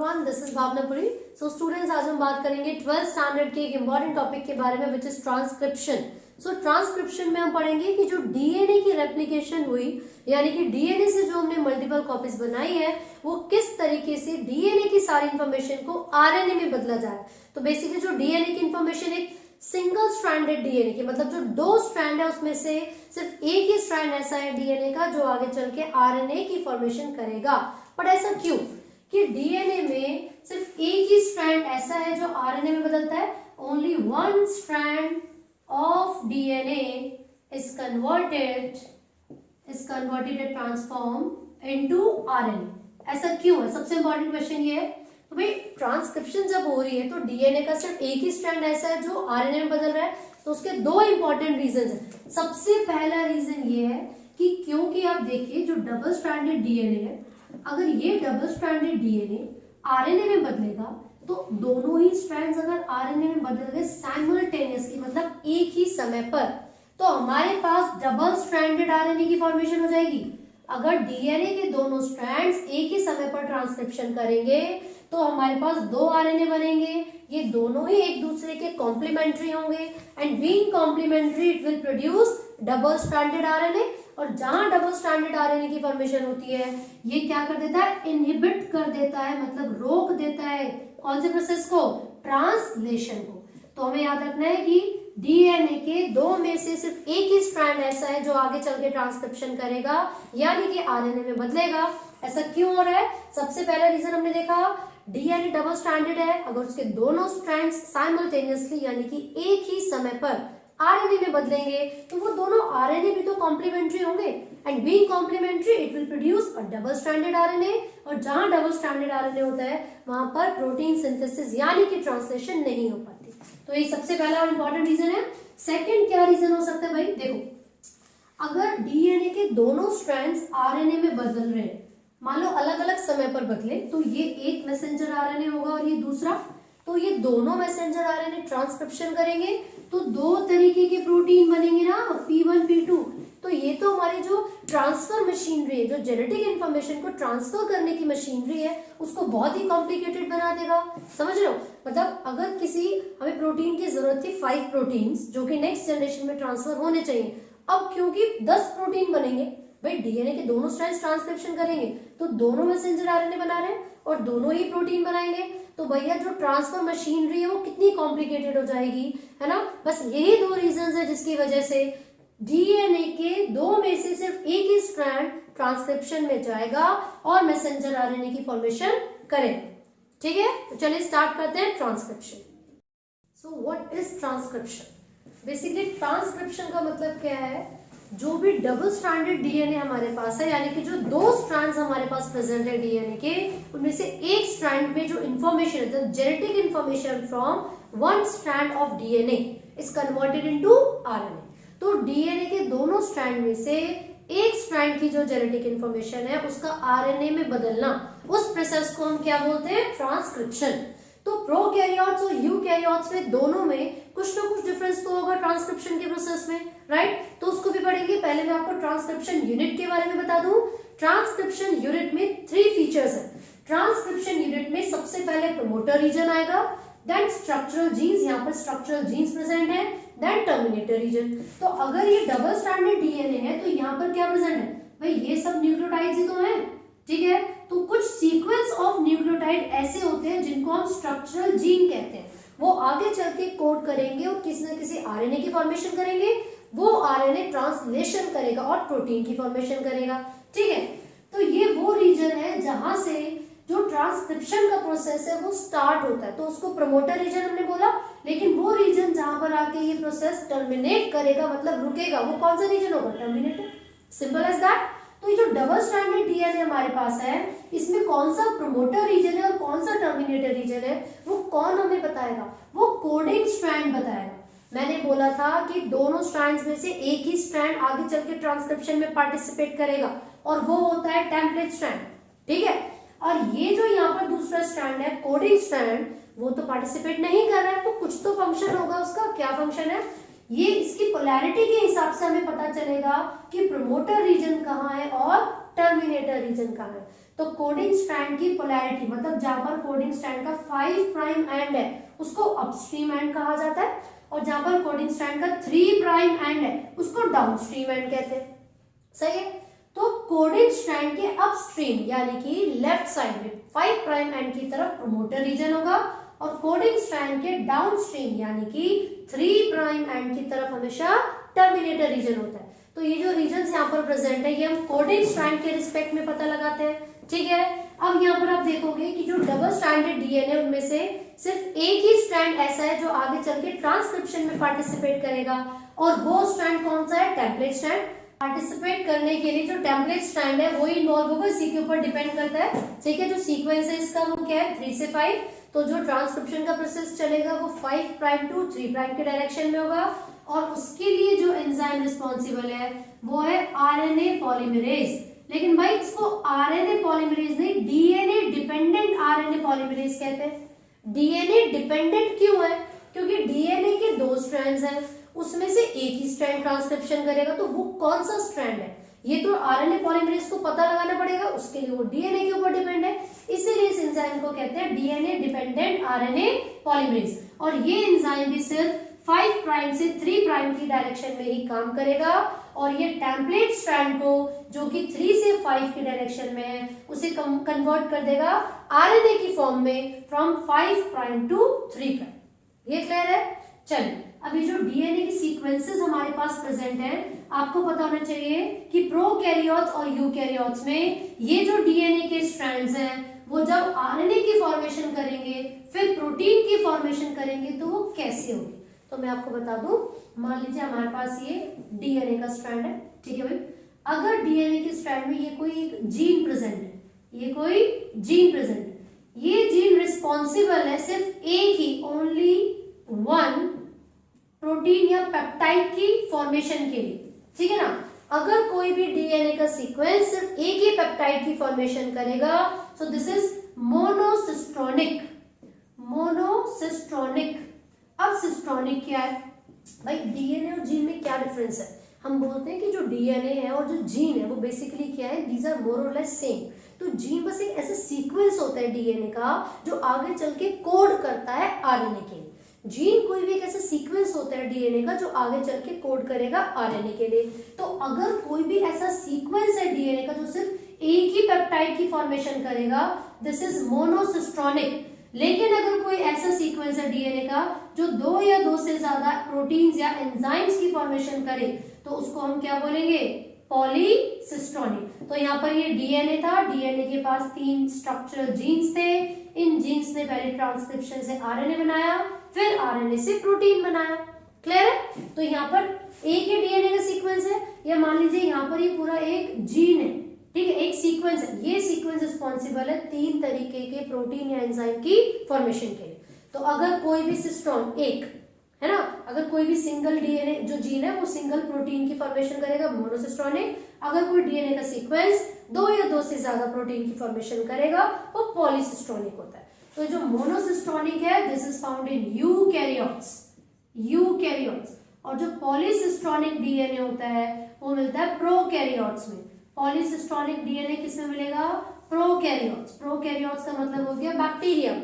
everyone, this is भावनापुरी। So students, आज हम बात करेंगे 12th स्टैंडर्ड के एक इम्पॉर्टेंट टॉपिक के बारे में, which is transcription. So transcription में हम पढ़ेंगे कि जो डीएनए की रेप्लिकेशन हुई, यानी कि डीएनए से जो हमने मल्टीपल कॉपीज बनाई है, वो किस तरीके से डीएनए की सारी इंफॉर्मेशन को आरएनए में बदला जा रहा है। तो बेसिकली जो डीएनए की इंफॉर्मेशन एक सिंगल स्ट्रैंडेड डीएनए की, मतलब जो दो स्ट्रैंड है उसमें से सिर्फ एक ही स्ट्रैंड ऐसा है डीएनए का जो आगे चल के आरएनए की फॉर्मेशन करेगा। बट ऐसा क्यों कि डीएनए में सिर्फ एक ही स्ट्रैंड ऐसा है जो आरएनए में बदलता है। Only one strand of DNA is converted and transform into RNA. ऐसा क्यों है, सबसे इंपॉर्टेंट क्वेश्चन ये है। तो भाई ट्रांसक्रिप्शन जब हो रही है तो डीएनए का सिर्फ एक ही स्ट्रैंड ऐसा है जो आरएनए में बदल रहा है, तो उसके दो इंपॉर्टेंट रीजन है। सबसे पहला रीजन ये है कि क्योंकि आप देखिए जो डबल स्ट्रैंडेड डीएनए है, अगर ये डबल स्ट्रैंडेड डीएनए आरएनए में बदलेगा तो दोनों ही स्ट्रैंड्स अगर आरएनए में बदल गए साइमल्टेनियसली, मतलब एक ही समय पर, तो हमारे पास डबल स्ट्रैंडेड आरएनए की फॉर्मेशन हो जाएगी। अगर डीएनए के दोनों स्ट्रैंड्स एक ही समय पर ट्रांसक्रिप्शन करेंगे तो हमारे पास दो आरएनए बनेंगे। ये दोनों ही एक दूसरे के कॉम्प्लीमेंट्री होंगे and being complementary it will produce double stranded RNA. और जहां डबल स्ट्रैंडेड आरएनए की फॉर्मेशन होती है, ये क्या कर देता है, इनहिबिट कर देता है, मतलब रोक देता है कौन से प्रोसेस को, ट्रांसलेशन को। तो हमें याद रखना है कि डीएनए के दो में से सिर्फ एक ही स्ट्रैंड ऐसा है जो आगे चल के ट्रांसक्रिप्शन करेगा, यानी कि आरएनए में बदलेगा। ऐसा क्यों हो रहा है? सबसे पहला रीजन हमने देखा, डीएनए डबल स्ट्रैंडेड है, अगर उसके दोनों स्ट्रैंड्स साइमल्टेनियसली यानी कि एक ही समय पर आरएनए में बदलेंगे तो वो दोनों आरएनए भी तो कॉम्प्लीमेंट्री होंगे and being complementary it will produce a double stranded RNA. और जहां डबल स्ट्रैंडेड आरएनए होता है वहां पर प्रोटीन सिंथेसिस यानी कि ट्रांसलेशन नहीं हो पाती। तो ये सबसे पहला और इंपॉर्टेंट रीजन है। सेकंड क्या रीजन हो सकता है भाई, देखो अगर डीएनए के दोनों स्ट्रैंड्स आरएनए में बदल रहे हैं, मान लो अलग अलग समय पर बदले, तो ये एक मैसेंजर आरएनए होगा और ये दूसरा, तो ये दोनों मैसेंजर आरएनए ट्रांसक्रिप्शन करेंगे तो दो तरीके के प्रोटीन बनेंगे ना, P1 P2। तो ये तो हमारी जो ट्रांसफर मशीनरी है, जो जेनेटिक इंफॉर्मेशन को ट्रांसफर करने की मशीनरी है, उसको बहुत ही कॉम्प्लिकेटेड बना देगा। समझ रहे हो, मतलब अगर किसी हमें प्रोटीन की जरूरत थी 5 प्रोटीन्स जो कि नेक्स्ट जनरेशन में ट्रांसफर होने चाहिए, अब क्योंकि 10 प्रोटीन बनेंगे, भाई डीएनए के दोनों स्ट्रैंड्स ट्रांसक्रिप्शन करेंगे तो दोनों मैसेंजर आरएनए बना रहे हैं और दोनों ही प्रोटीन बनाएंगे, तो भैया जो ट्रांसफर मशीनरी है वो कितनी कॉम्प्लिकेटेड हो जाएगी, है ना। बस यही दो रीजंस है जिसकी वजह से डीएनए के दो में से सिर्फ एक ही स्ट्रैंड ट्रांसक्रिप्शन में जाएगा और मैसेंजर आरएनए की फॉर्मेशन करेगा। ठीक है, तो चलिए स्टार्ट करते हैं transcription. So what is transcription? Basically transcription का मतलब क्या है, जो भी डबल स्ट्रैंडेड डीएनए हमारे पास है, यानी कि जो दो स्ट्रैंड्स हमारे पास प्रेजेंट है डीएनए के, उनमें से एक स्ट्रैंड में जो इंफॉर्मेशन है, genetic information from one strand of DNA is converted into RNA. तो डीएनए के दोनों स्ट्रैंड में से एक स्ट्रैंड की जो जेनेटिक इंफॉर्मेशन है उसका आरएनए में बदलना, उस प्रोसेस को हम क्या बोलते हैं, ट्रांसक्रिप्शन। तो प्रोकैरियोट्स और यूकैरियोट्स में दोनों में कुछ ना कुछ डिफरेंस तो होगा ट्रांसक्रिप्शन के प्रोसेस में, राइट। तो उसको भी पढ़ेंगे। पहले मैं आपको ट्रांसक्रिप्शन यूनिट के बारे में बता दूं। ट्रांसक्रिप्शन यूनिट में 3 फीचर्स है। ट्रांसक्रिप्शन यूनिट में सबसे पहले प्रमोटर रीजन आएगा, देन स्ट्रक्चरल जीन्स, यहाँ पर स्ट्रक्चरल जीन्स प्रेजेंट है, देन टर्मिनेटर रीजन। तो अगर ये डबल स्ट्रैंडेड डीएनए है तो यहाँ पर क्या प्रेजेंट है, भाई ये सब न्यूक्लियोटाइड्स ही तो है, ठीक है। तो कुछ सीक्वेंस ऑफ न्यूक्लियोटाइड ऐसे होते हैं जिनको हम स्ट्रक्चरल जीन कहते हैं, वो आगे चल के कोड करेंगे और किसी न किसी आरएनए की फॉर्मेशन करेंगे, वो आरएनए ट्रांसलेशन करेगा और प्रोटीन की फॉर्मेशन करेगा, ठीक है। तो ये वो रीजन है जहां से जो ट्रांसक्रिप्शन का प्रोसेस है वो स्टार्ट होता है, तो उसको प्रमोटर रीजन हमने बोला। लेकिन वो रीजन जहां पर आके ये प्रोसेस टर्मिनेट करेगा, मतलब रुकेगा, वो कौन सा रीजन होगा, टर्मिनेटर। Simple as that. तो ये जो डबल स्ट्रैंडेड डीएनए हमारे पास है, इसमें कौन सा प्रमोटर रीजन है और कौन सा टर्मिनेटर रीजन है, वो कौन हमें बताएगा, वो कोडिंग स्ट्रैंड बताएगा। मैंने बोला था कि दोनों स्ट्रैंड्स में से एक ही स्ट्रैंड आगे चल के ट्रांसक्रिप्शन में पार्टिसिपेट करेगा और वो होता है टेम्पलेट स्ट्रैंड, ठीक है। और ये जो यहाँ पर दूसरा स्ट्रैंड है, कोडिंग स्ट्रैंड, वो तो पार्टिसिपेट नहीं कर रहा है, तो कुछ तो फंक्शन होगा उसका। क्या फंक्शन है, ये इसकी पोलैरिटी के हिसाब से हमें पता चलेगा कि प्रमोटर रीजन कहाँ है और टर्मिनेटर रीजन कहाँ है। तो कोडिंग स्ट्रैंड की पोलैरिटी मतलब जहां पर कोडिंग स्ट्रैंड का 5 प्राइम एंड है उसको अपस्ट्रीम एंड कहा जाता है, और जहां पर कोडिंग स्ट्रैंड का 3 प्राइम एंड है उसको डाउनस्ट्रीम एंड कहते हैं। सही है। तो कोडिंग स्ट्रैंड के अपस्ट्रीम यानी कि लेफ्ट साइड में 5 प्राइम एंड की तरफ प्रोमोटर रीजन होगा, और कोडिंग स्ट्रैंड के डाउनस्ट्रीम यानी कि 3 प्राइम एंड की तरफ हमेशा टर्मिनेटर रीजन होता है। तो ये जो रीजन यहाँ पर प्रेजेंट है ये हम कोडिंग स्ट्रैंड के रिस्पेक्ट में पता लगाते हैं। ठीक है। अब यहाँ पर आप देखोगे कि जो डबल स्ट्रैंडेड डीएनए उनमें से सिर्फ एक ही स्ट्रैंड ऐसा है जो आगे चल के ट्रांसक्रिप्शन में पार्टिसिपेट करेगा, और वो स्ट्रैंड कौन सा है? Template strand. पार्टिसिपेट करने के लिए जो टेम्पलेट स्ट्रैंड है वो इन्वॉल्व होगा, इसी के ऊपर डिपेंड करता है। ठीक है। जो सीक्वेंस है इसका वो क्या है? 3 से 5। तो जो ट्रांसक्रिप्शन का प्रोसेस चलेगा वो 5 प्राइम टू 3 प्राइम के डायरेक्शन में होगा, और उसके लिए जो एंजाइम रिस्पॉन्सिबल है वो है आरएनए पॉलीमरेज। लेकिन भाई इसको आरएनए पॉलीमरेज नहीं, डीएनए डिपेंडेंट आरएनए पॉलीमरेज कहते हैं। डीएनए डिपेंडेंट क्यों है? क्योंकि डीएनए के 2 स्ट्रैंड्स हैं, उसमें से एक ही स्ट्रैंड ट्रांसक्रिप्शन करेगा, तो वो कौन सा स्ट्रैंड है ये तो आरएनए पॉलीमरेज को पता लगाना पड़ेगा, उसके लिए वो डीएनए के ऊपर डिपेंड है। इसीलिए इस एंजाइम को कहते हैं डीएनए डिपेंडेंट आरएनए पॉलीमरेज। और ये एंजाइम भी सिर्फ 5 प्राइम से 3 प्राइम की डायरेक्शन में ही काम करेगा, और ये टेम्पलेट स्ट्रैंड को जो कि 3 से 5 की डायरेक्शन में है उसे कन्वर्ट कर देगा आरएनए की फॉर्म में फ्रॉम 5 प्राइम टू 3 प्राइम। ये क्लियर है? चलिए, अभी जो डीएनए की सीक्वेंसेस हमारे पास प्रेजेंट है, आपको पता होना चाहिए कि प्रोकैरियोट्स और यूकैरियोट्स में ये जो डीएनए के स्ट्रैंड्स हैं वो जब आरएनए की फॉर्मेशन करेंगे फिर प्रोटीन की फॉर्मेशन करेंगे तो वो कैसे होगी। तो मैं आपको बता दूं, मान लीजिए हमारे पास ये डीएनए का स्ट्रैंड है। ठीक है भाई। अगर डीएनए के स्ट्रैंड में ये कोई एक जीन प्रेजेंट है, ये कोई जीन प्रेजेंट है, ये जीन रिस्पॉन्सिबल है सिर्फ एक ही, ओनली वन प्रोटीन या पेप्टाइड की फॉर्मेशन के लिए। ठीक है ना। अगर कोई भी डीएनए का सीक्वेंस सिर्फ एक ही पेप्टाइड की फॉर्मेशन करेगा, सो दिस इज मोनोसिस्ट्रोनिक। मोनोसिस्ट्रोनिक। अब सिस्ट्रोनिक क्या है? भाई डीएनए और जीन में क्या डिफरेंस है? हम बोलते हैं कि जो डीएनए है और जो जीन है वो बेसिकली क्या है? दीज आर मोर और लेस सेम। तो जीन बस एक ऐसा सीक्वेंस होता है डीएनए का जो आगे चल के कोड करता है आरएनए के लिए। जीन कोई भी एक ऐसा सीक्वेंस होता है डीएनए का जो आगे चल के कोड करेगा आरएनए के लिए। तो अगर कोई भी ऐसा सीक्वेंस है डीएनए का जो सिर्फ एक ही पेप्टाइड की फॉर्मेशन करेगा, दिस इज मोनोसिस्ट्रोनिक। लेकिन अगर कोई ऐसा सीक्वेंस है डीएनए का जो 2 या 2 से ज्यादा प्रोटीन्स या एंजाइम्स की फॉर्मेशन करे, तो उसको हम क्या बोलेंगे? पॉलीसिस्ट्रोनिक। तो यहाँ पर ये डीएनए था, डीएनए के पास 3 स्ट्रक्चरल जीन्स थे। इन जीन्स ने पहले ट्रांसक्रिप्शन से आरएनए बनाया, फिर आरएनए से प्रोटीन बनाया। क्लियर है? तो यहाँ पर एक ही डीएनए का सीक्वेंस है, या मान लीजिए यहाँ पर ये पूरा एक जीन है। ठीक है, एक सीक्वेंस है। ये सीक्वेंस रिस्पॉन्सिबल है 3 तरीके के प्रोटीन या एंजाइम की फॉर्मेशन के लिए। तो अगर कोई भी सिस्टोन एक है ना, अगर कोई भी सिंगल डीएनए जो जीन है वो सिंगल प्रोटीन की फॉर्मेशन करेगा, मोनोसिस्ट्रोनिक। अगर कोई डीएनए का सीक्वेंस 2 या 2 से ज्यादा प्रोटीन की फॉर्मेशन करेगा वो पॉलीसिस्ट्रोनिक होता है। तो जो मोनोसिस्ट्रोनिक है this is found in eukaryotes. Eukaryotes. और जो पॉलीसिस्ट्रोनिक डीएनए होता है वो मिलता है प्रोकैरियोट्स में। पॉलीसिस्ट्रोनिक डीएनए किसमें मिलेगा? प्रोकैरियोट्स। प्रोकैरियोट्स का मतलब हो गया बैक्टीरिया।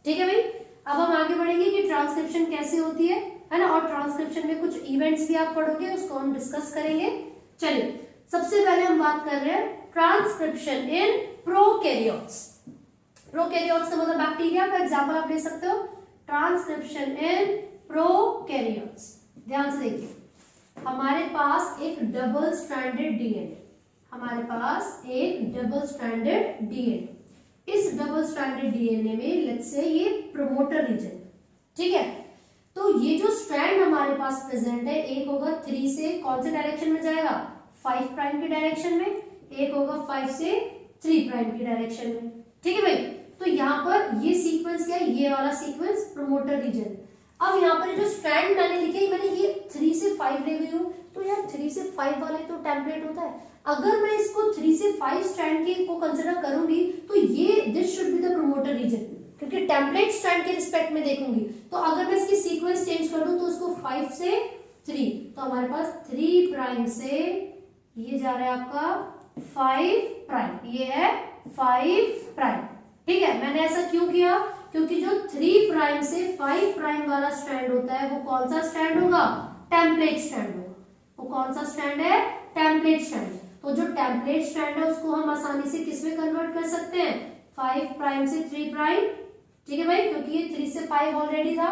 ठीक है भाई। अब हम आगे बढ़ेंगे कि ट्रांसक्रिप्शन कैसे होती है ना, और ट्रांसक्रिप्शन में कुछ इवेंट्स भी आप पढ़ोगे, उसको हम डिस्कस करेंगे। चलिए, सबसे पहले हम बात कर रहे हैं ट्रांसक्रिप्शन इन प्रोकैरियोट्स। प्रोकैरियोट्स का मतलब बैक्टीरिया का एग्जांपल आप ले सकते हो। Transcription in prokaryotes. ध्यान से देखिए, हमारे पास एक डबल स्ट्रैंडेड डीएनए, हमारे पास एक डबल स्ट्रैंडेड डीएनए। इस डबल स्ट्रैंडेड डीएनए में लेट्स से ये प्रोमोटर रीजन। ठीक है। तो ये जो स्ट्रैंड हमारे पास प्रेजेंट है, एक होगा 3 से कौन से डायरेक्शन में जाएगा? 5 प्राइम की डायरेक्शन में। एक होगा 5 से 3 प्राइम की डायरेक्शन में। ठीक है भाई। तो यहाँ पर ये सीक्वेंस क्या है? ये वाला सीक्वेंस प्रोमोटर रीजन। अब यहाँ पर जो स्ट्रैंड मैंने लिखे, मैंने ये 3 से 5 ले गई हूँ, तो यार 3 से 5 वाले तो टेम्पलेट होता है। अगर मैं इसको 3 से 5 स्ट्रैंड की को कंसिडर करूंगी तो ये this should be the promoter region, क्योंकि टेम्पलेट स्ट्रैंड के रिस्पेक्ट में देखूंगी। तो अगर मैं इसकी सीक्वेंस चेंज कर दूं तो उसको 5 से 3, तो हमारे पास 3 प्राइम से ये जा रहा है आपका 5 प्राइम, ये है 5 प्राइम। ठीक है, मैंने ऐसा क्यों किया? क्योंकि जो 3 प्राइम से 5 प्राइम वाला स्ट्रैंड होता है वो कौन सा स्ट्रैंड होगा? टेम्पलेट स्ट्रैंड होगा। वो कौन सा स्ट्रैंड है? Template strand. तो जो टेम्पलेट स्ट्रैंड है उसको हम आसानी से किस में कन्वर्ट कर सकते हैं? 5 प्राइम से 3 प्राइम। ठीक है भाई, क्योंकि ये 3 से 5 ऑलरेडी था,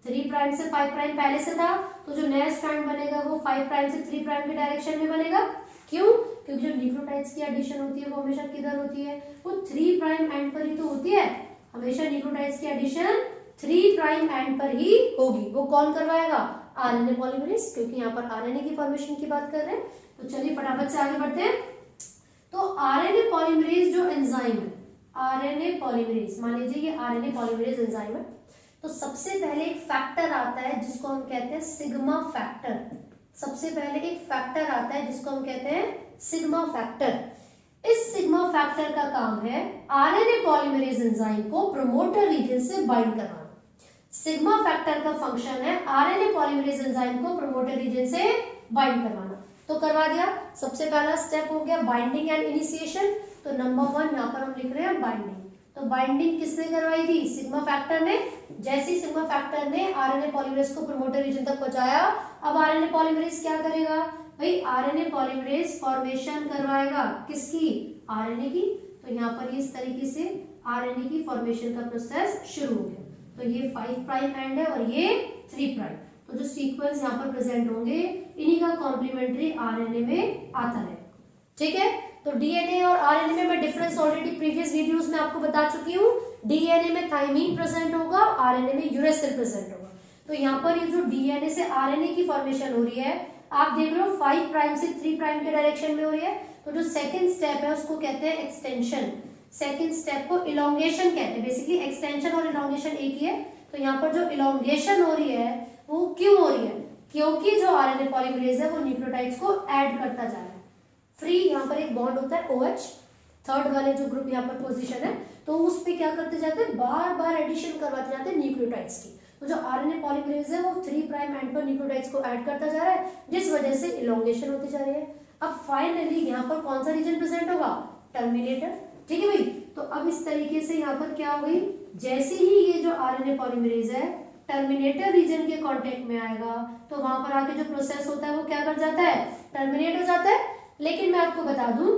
3 प्राइम से 5 प्राइम पहले से था, तो जो नया स्ट्रैंड बनेगा वो 5 प्राइम से 3 प्राइम के डायरेक्शन में बनेगा। क्यों? क्योंकि जो न्यूक्लियोटाइड्स की एडिशन होती है वो हमेशा किधर होती है? वो 3 प्राइम एंड पर ही तो होती है। हमेशा न्यूक्लियोटाइड्स की एडिशन 3 प्राइम एंड पर ही होगी। वो कौन करवाएगा? आरएनए पॉलीमरेज, क्योंकि यहाँ पर आरएनए की फॉर्मेशन की बात कर रहे हैं। तो चलिए फटाफट से आगे बढ़ते हैं। तो आरएनए पॉलीमरेज जो एंजाइम है, आरएनए पॉलीमरेज, मान लीजिए ये आरएनए पॉलीमरेज एंजाइम है, तो सबसे पहले एक फैक्टर आता है जिसको हम कहते हैं सिग्मा फैक्टर। सबसे पहले एक फैक्टर आता है जिसको हम कहते हैं सिग्मा फैक्टर। इस सिग्मा फैक्टर का काम है आरएनए पॉलीमरेज एंजाइम को प्रोमोटर रीजन से बाइंड कराना। सिग्मा फैक्टर का फंक्शन है आरएनए पॉलीमरेज एंजाइम को प्रोमोटर रीजन से बाइंड करवाना। तो करवा दिया। सबसे पहला स्टेप हो गया बाइंडिंग एंड इनिशिएशन। तो नंबर 1 यहाँ पर हम लिख रहे हैं बाइंडिंग। तो बाइंडिंग किसने करवाई थी? सिग्मा फैक्टर ने। जैसे ही सिग्मा फैक्टर ने आरएनए पॉलीमरेज को प्रोमोटर रीजन तक पहुंचाया, अब आरएनए पॉलीमरेज क्या करेगा भाई? आरएनए पॉलीमरेज फॉर्मेशन करवाएगा। किसकी? आरएनए की। तो यहाँ पर इस तरीके से आरएनए की फॉर्मेशन का प्रोसेस शुरू हो गया। तो ये 5 प्राइम एंड है और ये 3 प्राइम। तो जो सीक्वेंस यहाँ पर प्रेजेंट होंगे इन्हीं का कॉम्प्लीमेंट्री आरएनए में आता है। ठीक है, तो डीएनए और आरएनए में मैं डिफरेंस ऑलरेडी प्रीवियस वीडियोस में आपको बता चुकी हूँ। डीएनए में थाइमीन प्रेजेंट होगा, आरएनए में यूरेसिल प्रेजेंट होगा। तो यहाँ पर ये जो डीएनए से आरएनए की फॉर्मेशन हो रही है, आप देख रहे हो 5 प्राइम से 3 प्राइम के डायरेक्शन में हो रही है। तो जो सेकंड स्टेप है उसको कहते हैं एक्सटेंशन। सेकंड स्टेप को इलोंगेशन कहते हैं। बेसिकली एक्सटेंशन और इलोंगेशन एक ही है। तो यहाँ पर जो इलोंगेशन हो रही है वो क्यों हो रही है? क्योंकि जो आरएनए पॉलीमरेज है वो न्यूक्लियोटाइड्स को ऐड करता जा रहा है। फ्री यहाँ पर एक बॉन्ड होता है OH, थर्ड वाले जो ग्रुप यहाँ पर पोजीशन है, तो उस पे क्या करते जाते हैं? बार बार एडिशन करवाते जाते हैं न्यूक्लियोटाइड्स की। तो जो आरएनए पॉलीमरेज है वो 3 प्राइम एंड पर न्यूक्लियोटाइड्स को ऐड करता जा रहा है, जिस वजह से इलोंगेशन होती जा रही है। अब फाइनली यहाँ पर कौन सा रीजन प्रेजेंट होगा? टर्मिनेटर। ठीक है भाई, तो अब इस तरीके से यहाँ पर क्या हो गई? जैसे ही ये जो आरएनए पॉलीमरेज है टर्मिनेटर रीजन के कांटेक्ट में आएगा, तो वहां पर आके जो प्रोसेस होता है वो क्या कर जाता है? टर्मिनेट हो जाता है। लेकिन मैं आपको बता दूं,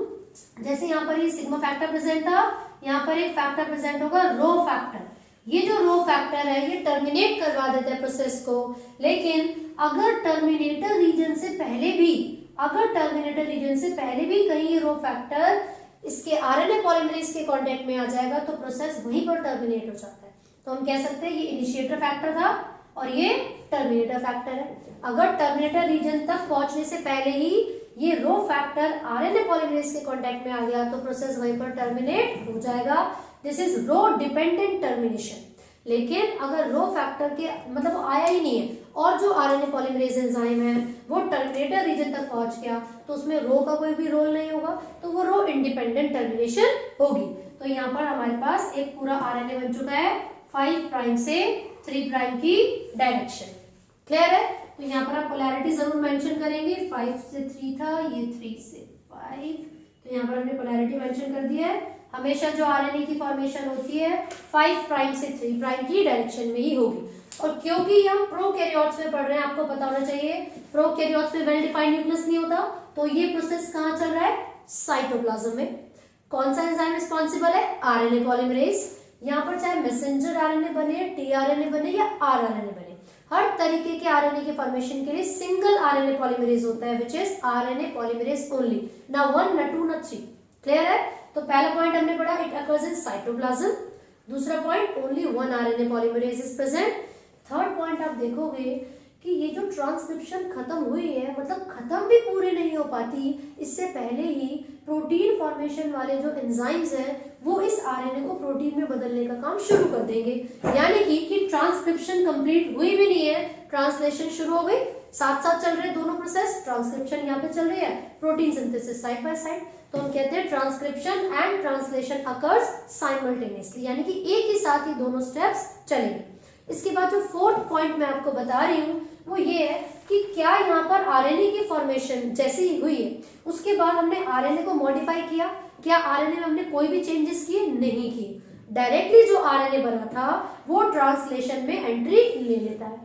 जैसे यहाँ पर ये सिग्मा फैक्टर प्रेजेंट था, यहाँ पर एक फैक्टर प्रेजेंट होगा रो फैक्टर। ये जो रो फैक्टर है ये टर्मिनेट करवा देता है प्रोसेस को। लेकिन अगर टर्मिनेटर रीजन से पहले भी कहीं ये रो फैक्टर इसके आरएनए पॉलीमरेज के कांटेक्ट में आ जाएगा तो प्रोसेस वहीं पर टर्मिनेट हो जाता है। तो हम कह सकते हैं ये इनिशिएटर फैक्टर था और ये टर्मिनेटर फैक्टर है। अगर टर्मिनेटर रीजन तक पहुंचने से पहले ही ये रो फैक्टर आरएनए पॉलीमरेज के कांटेक्ट में आ गया तो प्रोसेस वहीं पर टर्मिनेट हो जाएगा। This is rho dependent termination. लेकिन अगर रो फैक्टर के मतलब आया ही नहीं है और जो आरएनए पॉलीमरेज एंजाइम है वो टर्मिनेटर रीजन तक पहुंच गया तो उसमें रो का कोई भी रोल नहीं होगा, तो वो रो इंडिपेंडेंट टर्मिनेशन होगी। तो यहाँ पर हमारे पास एक पूरा आरएनए बन चुका है 5 प्राइम से 3 प्राइम की डायरेक्शन। क्लियर है? तो यहाँ पर आप पोलैरिटी जरूर मेंशन करेंगे। 5 से 3 था, ये 3 से 5, तो यहाँ पर हमने पोलैरिटी मेंशन कर दिया है। हमेशा जो आरएनए की फॉर्मेशन होती है 5 प्राइम से 3 प्राइम की डायरेक्शन में ही होगी। और क्योंकि हम प्रोकैरियोट्स में पढ़ रहे हैं, आपको पता होना चाहिए प्रोकैरियोट्स में वेल डिफाइंड न्यूक्लियस नहीं होता, तो ये प्रोसेस कहाँ चल रहा है? साइटोप्लाज्म में। कौन सा एंजाइम रिस्पॉन्सिबल है? RNA polymerase. यहाँ पर चाहे मैसेंजर आरएनए बने, टीआरएनए बने या आरआरएनए बने, हर तरीके के आरएनए के फॉर्मेशन के लिए सिंगल आरएनए पॉलीमरेज होता है, which is RNA polymerase only, ना 1 ना 2 ना 3। क्लियर है? तो पहला पॉइंट हमने पढ़ा इट अकर्स इन साइटोप्लाज्म। दूसरा point only 1 RNA polymerase is present. Third point आप देखोगे कि ये जो ट्रांसक्रिप्शन खत्म हुई है, मतलब खत्म भी पूरी नहीं हो पाती, इससे पहले ही प्रोटीन फॉर्मेशन वाले जो एंजाइम्स हैं वो इस आरएनए को प्रोटीन में बदलने का काम शुरू कर देंगे। यानी कि ट्रांसक्रिप्शन कंप्लीट हुई भी नहीं है, ट्रांसलेशन शुरू हो गई, साथ साथ चल रहे दोनों प्रोसेस। ट्रांसक्रिप्शन यहाँ पे चल रही है, protein synthesis side by side. तो हम कहते हैं transcription and translation occurs simultaneously, यानी कि एक ही साथ ही दोनों स्टेप्स चलेंगे। इसके बाद जो फोर्थ पॉइंट मैं आपको बता रही हूँ वो ये है कि क्या यहाँ पर आरएनए की फॉर्मेशन जैसे ही हुई है उसके बाद हमने आरएनए को मॉडिफाई किया, क्या आरएनए में हमने कोई भी चेंजेस किए? नहीं किए। डायरेक्टली जो आरएनए बना था वो ट्रांसलेशन में एंट्री ले लेता है।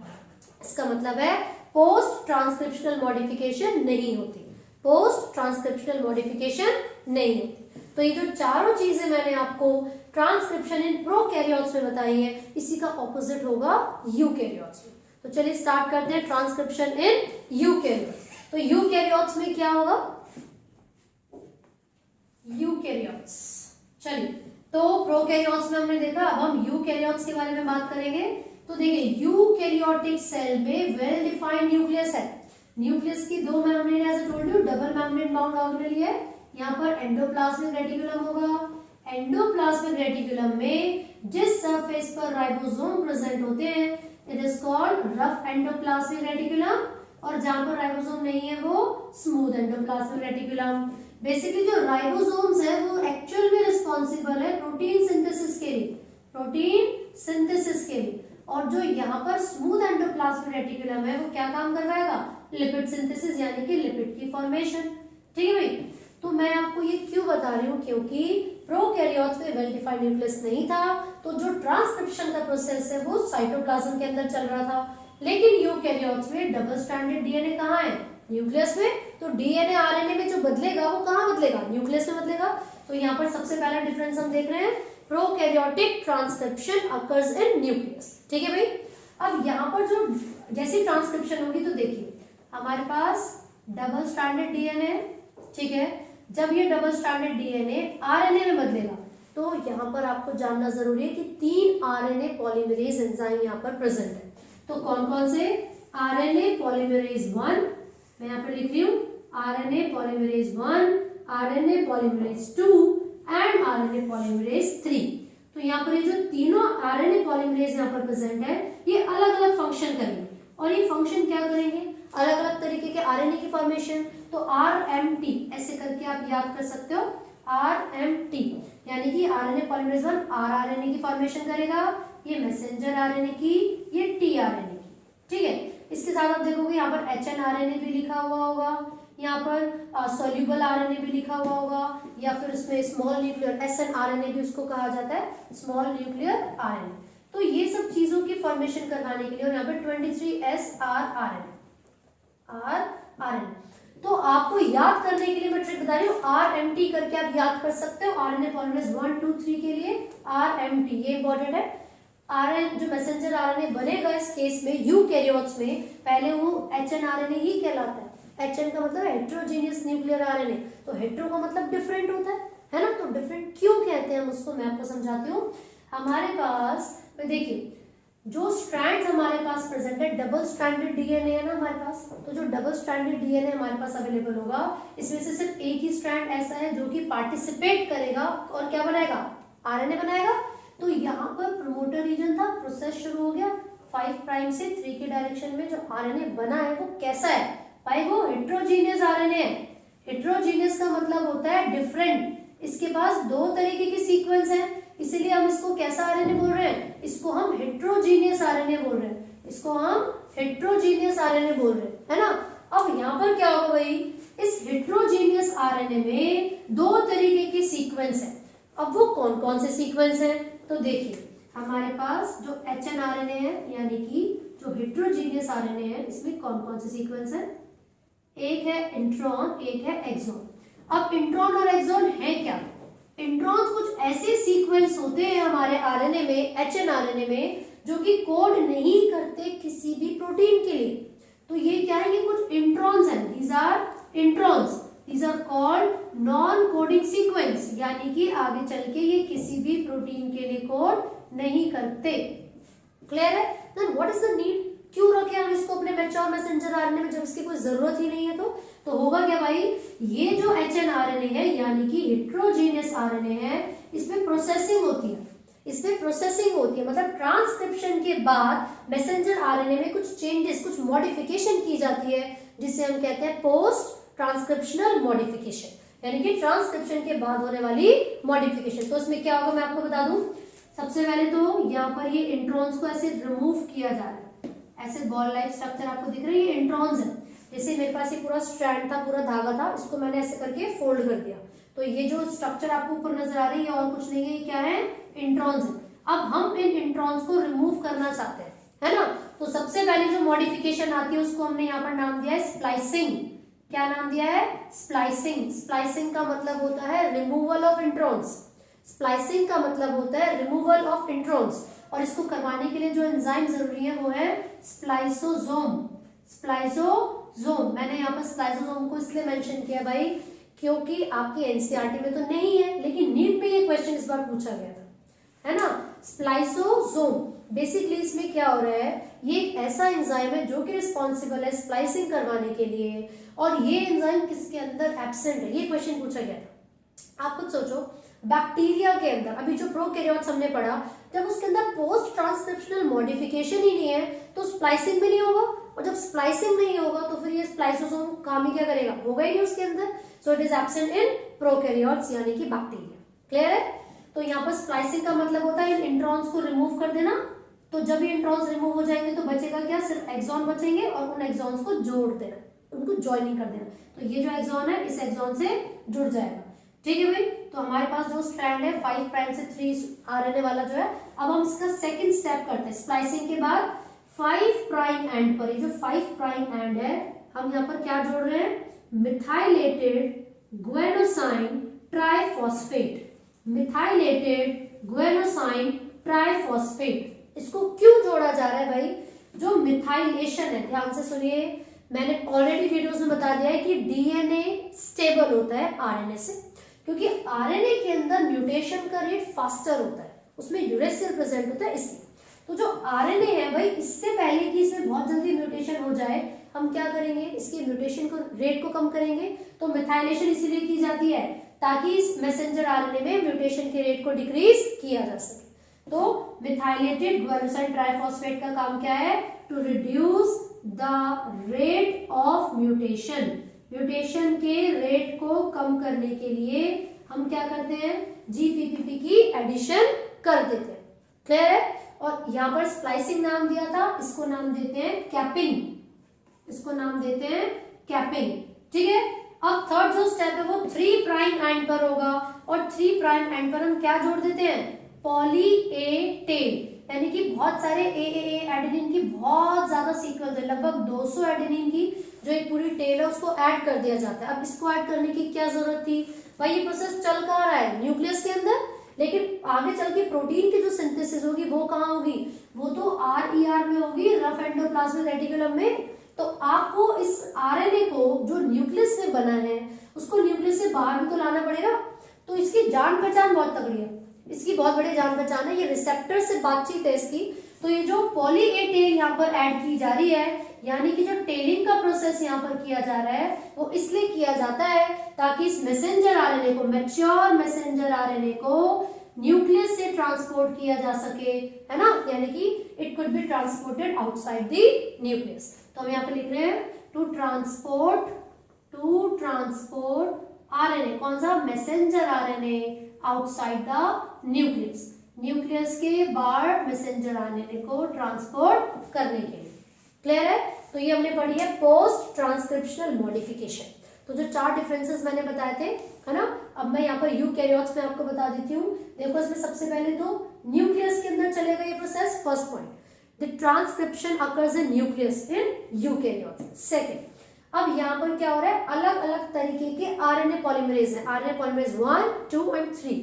इसका मतलब है पोस्ट ट्रांसक्रिप्शनल मॉडिफिकेशन नहीं होती, पोस्ट ट्रांसक्रिप्शनल मॉडिफिकेशन नहीं होती। तो ये जो चारों चीजें मैंने आपको ट्रांसक्रिप्शन इन प्रोकैरियोट्स में बताई है, इसी का ऑपोजिट होगा यूकैरियोट्स में। तो चलिए स्टार्ट करते हैं ट्रांसक्रिप्शन इन यूकैरियोट्स। तो यूकैरियोट्स में क्या होगा? यूकैरियोट्स। चलिए, तो प्रोकैरियोट्स में हमने देखा, अब हम यूकैरियोट्स के बारे में बात करेंगे। तो देखिए, यूकैरियोटिक सेल में वेल डिफाइंड न्यूक्लियस है। न्यूक्लियस की दो membrane, as I told you, double membrane bound organelle है। यहाँ पर एंडोप्लाज्मिक रेटिकुलम होगा। एंडोप्लाज्मिक रेटिकुलम में जिस सरफेस पर राइबोसोम प्रेजेंट होते हैं it is called rough endoplasmic reticulum, और जहां पर राइबोसोम नहीं है वो स्मूथ एंडोप्लाज्मिक रेटिकुलम। बेसिकली जो राइबोसोम्स है वो एक्चुअल में रिस्पॉन्सिबल है प्रोटीन सिंथेसिस के लिए, प्रोटीन सिंथेसिस के लिए, और जो यहाँ पर स्मूथ एंडोप्लाज्मिक रेटिकुलम है वो क्या काम करवाएगा? लिपिड सिंथेसिस, यानी कि लिपिड की फॉर्मेशन। ठीक है भाई, तो मैं आपको ये क्यों बता रही हूँ, क्योंकि प्रोकैरियोट्स में वेल डिफाइंड न्यूक्लियस नहीं था, तो जो ट्रांसक्रिप्शन का प्रोसेस है वो साइटोप्लाज्म के अंदर चल रहा था। लेकिन यूकैरियोट्स में डबल स्ट्रैंडेड डीएनए कहाँ है? न्यूक्लियस में। तो डीएनए आरएनए में जो बदलेगा वो कहाँ बदलेगा? न्यूक्लियस में बदलेगा। तो यहाँ पर सबसे पहला डिफरेंस हम देख रहे हैं, prokaryotic transcription occurs in nucleus. ठीक है भाई, अब यहाँ पर जो जैसी ट्रांसक्रिप्शन होगी, तो देखिए हमारे पास डबल स्ट्रैंडेड डीएनए, ठीक है, जब ये डबल स्ट्रैंडेड डीएनए आरएनए में बदलेगा तो यहाँ पर आपको जानना जरूरी है कि 3 आरएनए पॉलीमरेज एंजाइम यहाँ पर प्रेजेंट है। तो कौन कौन से? आरएनए पॉलीमरेज 1, मैं यहाँ पर लिख रही हूँ RNA polymerase 1, RNA polymerase 2 and RNA polymerase 3। तो यहाँ पर ये जो तीनों आरएनए पॉलीमरेज यहाँ पर प्रेजेंट है ये अलग अलग फंक्शन करेंगे, और ये फंक्शन क्या करेंगे? अलग अलग तरीके के आरएनए की फॉर्मेशन। तो आरएमटी ऐसे करके आप याद कर सकते हो, आरएमटी यानी कि आरएनए पॉलीमरेज 1 आरआरएनए की फॉर्मेशन करेगा, ये मैसेंजर आरएनए की, ये टीआरएनए की। ठीक है, इसके साथ आप देखोगे यहाँ पर एचएनआरएनए भी लिखा हुआ होगा, यहाँ पर सॉल्यूबल आरएनए भी लिखा हुआ होगा, या फिर इसमें स्मॉल न्यूक्लियर एसएनआरएनए भी उसको कहा जाता है, स्मॉल न्यूक्लियर आरएनए। तो ये सब चीजों की फॉर्मेशन करवाने के लिए, और यहाँ पे 23S आरआरएनए, आरआरएनए। तो आपको याद करने के लिए मैं ट्रिक बता रही हूँ, आरएमटी करके आप याद कर सकते हो। आरएनए पॉलीमरेज 1, 2, 3 के लिए आरएमटी, ये इंपॉर्टेंट है। आरएन जो मैसेंजर आरएनए बनेगा इस केस में यूकैरियोट्स में, पहले वो एचएनआरएनए ही कहलाता है। एचएन का मतलब हेट्रोजीनियस न्यूक्लियर आरएनए, तो हेट्रो का मतलब डिफरेंट होता है ना। तो डिफरेंट क्यों कहते हैं हम उसको, मैं आपको समझाती हूँ। हमारे पास देखिए जो स्ट्रैंड्स हमारे पास प्रेजेंट है, डबल स्ट्रैंडेड डीएनए है ना हमारे पास, तो जो डबल स्ट्रैंडेड डीएनए हमारे पास अवेलेबल होगा इसमें से सिर्फ एक ही स्ट्रैंड ऐसा है जो कि पार्टिसिपेट करेगा और क्या बनाएगा? आरएनए बनाएगा। तो यहाँ पर प्रमोटर रीजन था, प्रोसेस शुरू हो गया 5 प्राइम से 3 के डायरेक्शन में। जो आरएनए बना है वो कैसा है भाई? वो हेट्रोजीनियस आरएनए है। हेट्रोजीनियस का मतलब होता है डिफरेंट, इसके पास 2 तरीके की सीक्वेंस है, इसीलिए हम इसको कैसा आरएनए बोल रहे हैं? इसको हम हेट्रोजीनियस आरएनए बोल रहे हैं, इसको हम हेट्रोजीनियस आरएनए बोल रहे हैं, है ना। अब यहाँ पर क्या होगा भाई? इस हेट्रोजीनियस आरएनए में 2 तरीके की सीक्वेंस है। अब वो कौन कौन से सीक्वेंस है? तो देखिए हमारे पास जो एचएनआरएनए है, यानी कि जो हेट्रोजीनियस आरएनए है, इसमें कौन कौन से सीक्वेंस है? एक है इंट्रॉन, एक है एक्सॉन। अब इंट्रॉन और एक्सॉन है क्या? इंट्रॉन्स कुछ ऐसे सीक्वेंस होते हैं हमारे आरएनए में, एचएनआरएनए में, जो कि कोड नहीं करते किसी भी प्रोटीन के लिए। तो ये क्या है? ये कुछ इंट्रॉन्स हैं, these are introns, these are called non coding sequence, यानी कि आगे चल के ये किसी भी प्रोटीन के लिए कोड नहीं करते। क्लियर है? Then what is the need? क्यों रखे हम इसको अपने मैच्योर मैसेंजर आरएनए में जब इसकी कोई जरूरत ही नहीं है? तो होगा क्या भाई? ये जो एचएनआरएनए है यानी कि हेट्रोजीनियस आरएनए है, इसमें प्रोसेसिंग होती है, इसमें प्रोसेसिंग होती है, मतलब ट्रांसक्रिप्शन के बाद मैसेंजर आरएनए में कुछ चेंजेस, कुछ मॉडिफिकेशन की जाती है, जिसे हम कहते हैं पोस्ट ट्रांसक्रिप्शनल मॉडिफिकेशन, यानी कि ट्रांसक्रिप्शन के बाद होने वाली मॉडिफिकेशन। तो इसमें क्या होगा मैं आपको बता दूं। सबसे पहले तो यहाँ पर ये इंट्रॉन्स को ऐसे रिमूव किया जा रहा है, ऐसे बॉल लाइक स्ट्रक्चर आपको दिख रही है, इंट्रॉन्स है। जैसे मेरे पास ये पूरा स्ट्रैंड था, पूरा धागा था, इसको मैंने ऐसे करके फोल्ड कर दिया, तो ये जो स्ट्रक्चर आपको ऊपर नजर आ रही है और कुछ नहीं है, ये क्या है, इंट्रॉन्स है। अब हम इन इंट्रॉन्स को रिमूव करना चाहते हैं, है ना। तो सबसे पहले जो मॉडिफिकेशन आती है उसको हमने यहाँ पर नाम दिया है स्प्लाइसिंग। क्या नाम दिया है, स्प्लाइसिंग। स्प्लाइसिंग का मतलब होता है रिमूवल ऑफ इंट्रॉन्स। स्प्लाइसिंग का मतलब होता है रिमूवल ऑफ इंट्रॉन्स, और इसको करवाने के लिए जो एंजाइम जरूरी है वो है स्प्लाइसोसोम। स्प्लाइसोसोम, मैंने यहाँ पर स्प्लाइसोसोम को इसलिए मेंशन किया भाई क्योंकि आपकी एनसीईआरटी में तो नहीं है, लेकिन नीट में ये क्वेश्चन इस बार पूछा गया था, है ना। स्प्लाइसोसोम बेसिकली इसमें क्या हो रहा है, ये एक ऐसा एंजाइम है जो कि रिस्पॉन्सिबल है स्प्लाइसिंग करवाने के लिए, और ये एंजाइम किसके अंदर एब्सेंट है, ये क्वेश्चन पूछा गया था। आप कुछ सोचो, बैक्टीरिया के अंदर अभी जो प्रोकैरियोट्स हमने पढ़ा, जब उसके अंदर पोस्ट ट्रांसक्रिप्शनल मॉडिफिकेशन ही नहीं है तो स्प्लाइसिंग भी नहीं होगा, और जब स्प्लाइसिंग नहीं होगा तो फिर ये स्प्लाइसोसोम काम ही क्या करेगा, होगा ही नहीं उसके अंदर। So it is absent in prokaryotes यानी कि बैक्टीरिया। क्लियर है। तो यहाँ पर स्प्लाइसिंग का मतलब होता है इन इंट्रॉन्स को रिमूव कर देना। तो जब ये इंट्रॉन्स रिमूव हो जाएंगे तो बचेगा क्या, सिर्फ एक्सॉन बचेंगे, और उन एक्सॉन्स को जोड़ देना, उनको ज्वाइनिंग कर देना। तो ये जो एक्सॉन है इस एक्सॉन से जुड़ जाएगा। ठीक है भाई। तो हमारे पास जो स्ट्रैंड है 5 प्राइम से 3 आरएनए वाला जो है, अब हम इसका सेकंड स्टेप करते हैं। स्प्लाइसिंग के बाद 5 प्राइम एंड पर, ये जो 5 प्राइम एंड है, हम यहाँ पर क्या जोड़ रहे हैं, मिथाइलेटेड ग्वेनोसाइन ट्राइफॉस्फेट। मिथाइलेटेड ग्वेनोसाइन ट्राइफॉस्फेट, इसको क्यों जोड़ा जा रहा है भाई, जो मिथाइलेशन है, ध्यान से सुनिए, मैंने ऑलरेडी वीडियोस में बता दिया है कि डीएनए स्टेबल होता है आरएनए से, क्योंकि आरएनए के अंदर म्यूटेशन का रेट फास्टर होता है, उसमें यूरेसिल प्रेजेंट होता है इसलिए। तो जो आरएनए है भाई, इससे पहले कि इसमें बहुत जल्दी म्यूटेशन हो जाए, हम क्या करेंगे, इसके म्यूटेशन को रेट को कम करेंगे। तो मिथाइलेशन इसीलिए की जाती है ताकि इस मैसेंजर आरएनए में म्यूटेशन के रेट को डिक्रीज किया जा सके। तो मिथाइलेटेड ग्वेनोसाइन ट्राइफॉस्फेट का काम क्या है, to reduce the rate of mutation. Mutation के रेट को कम करने के लिए हम क्या करते हैं, जीपीपीपी की एडिशन कर देते हैं। क्लियर है। और यहाँ पर स्प्लाइसिंग नाम दिया था, इसको नाम देते हैं कैपिंग, इसको नाम देते हैं कैपिंग। ठीक है। अब थर्ड जो स्टेप है वो 3 प्राइम एंड पर होगा, और 3 प्राइम एंड पर हम क्या जोड़ देते हैं, पॉली ए टेल, यानी कि बहुत सारे ए एडेनिन की बहुत ज्यादा सीक्वेंस है, लगभग 200 एडेनिन की जो एक पूरी टेल है उसको ऐड कर दिया जाता है। अब इसको ऐड करने की क्या जरूरत थी भाई, ये प्रोसेस चल कहाँ रहा है, न्यूक्लियस के अंदर, लेकिन आगे चल के प्रोटीन की जो सिंथेसिस होगी वो कहाँ होगी, वो तो RER में होगी, रफ एंडोप्लाज्मिक रेटिकुलम में। तो आपको इस आरएनए को जो न्यूक्लियस में बना है उसको न्यूक्लियस से बाहर भी तो लाना पड़ेगा। तो इसकी जान पहचान बहुत तगड़ी है, इसकी बहुत बड़ी जान पहचान है, ये रिसेप्टर से बातचीत है इसकी। तो ये जो पॉली ए टेल यहाँ पर ऐड की जा रही है, यानी कि जो टेलिंग का प्रोसेस यहाँ पर किया जा रहा है वो इसलिए किया जाता है ताकि इस मैसेंजर आरएनए को, मैच्योर मैसेंजर आरएनए को न्यूक्लियस से ट्रांसपोर्ट किया जा सके, है ना, यानी कि it could be transported outside the nucleus. तो हम यहाँ पे लिख रहे हैं टू ट्रांसपोर्ट आरएनए, कौन सा, messenger RNA outside the nucleus, nucleus के बाहर मैसेंजर आरएनए को ट्रांसपोर्ट करने के लिए। क्लियर है। तो ये हमने पढ़ी है पोस्ट ट्रांसक्रिप्शनल मॉडिफिकेशन। तो जो 4 डिफरेंसेस मैंने बताए थे, है ना, अब मैं यहाँ पर यूकैरियोट्स में आपको बता देती हूँ। देखो इसमें सबसे पहले तो न्यूक्लियस के अंदर चलेगा ये process, first point, the transcription occurs in nucleus in eukaryotes. Second, अब यहाँ पर क्या हो रहा है, अलग अलग तरीके के आरएनए पॉलीमरेज है, RNA polymerase 1, 2 and 3।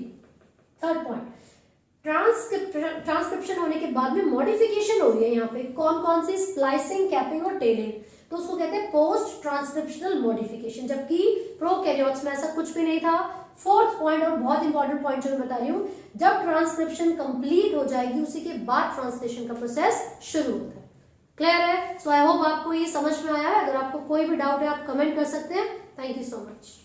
Third point, transcription होने के बाद में मॉडिफिकेशन हो रही है यहाँ पे, कौन कौन सी, स्प्लाइसिंग, कैपिंग और टेलिंग। तो उसको कहते हैं पोस्ट ट्रांसक्रिप्शनल मॉडिफिकेशन, जबकि प्रोकैरियोट्स में ऐसा कुछ भी नहीं था। फोर्थ पॉइंट और बहुत इंपॉर्टेंट पॉइंट जो मैं बता रही हूँ, जब ट्रांसक्रिप्शन कंप्लीट हो जाएगी उसी के बाद ट्रांसलेशन का प्रोसेस शुरू होता है। क्लियर है। सो आई होप आपको ये समझ में आया है। अगर आपको कोई भी डाउट है आप कमेंट कर सकते हैं। Thank you so much.